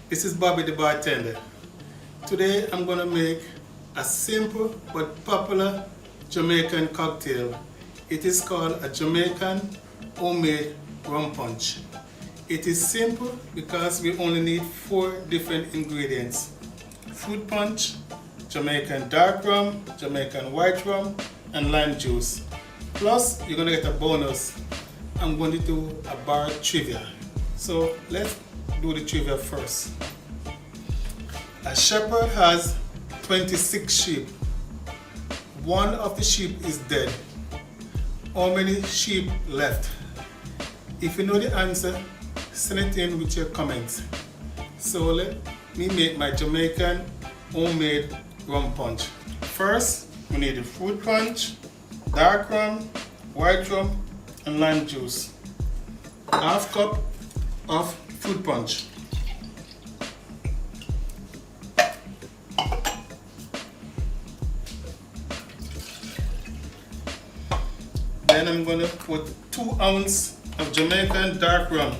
This is Bobby the Bartender. Today I'm going to make a simple but popular Jamaican cocktail. It is called a Jamaican homemade rum punch. It is simple because we only need 4 different ingredients: fruit punch, Jamaican Dark Rum, Jamaican White Rum, and lime juice. Plus, you're going to get a bonus. I'm going to do a bar trivia. So let's do the trivia first. A shepherd has 26 sheep. One of the sheep is dead. How many sheep left? If you know the answer, send it in with your comments. So let me make my Jamaican homemade rum punch. First, we need the fruit punch, dark rum, white rum, and lime juice. Half cup of fruit punch. Then I'm going to put 2 ounces of Jamaican dark rum.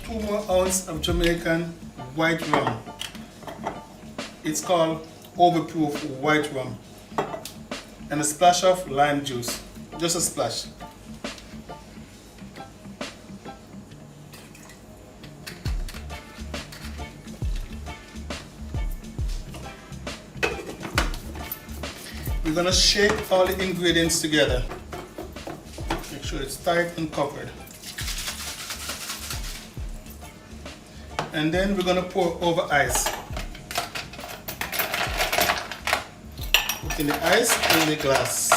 Two more ounces of Jamaican white rum. It's called overproof white rum. And a splash of lime juice, just a splash. We're going to shake all the ingredients together. Make sure it's tight and covered. And then we're going to pour over ice. Put in the ice in the glass.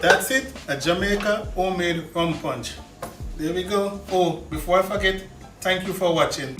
That's it, a Jamaica homemade rum punch. There we go. Oh, before I forget, thank you for watching.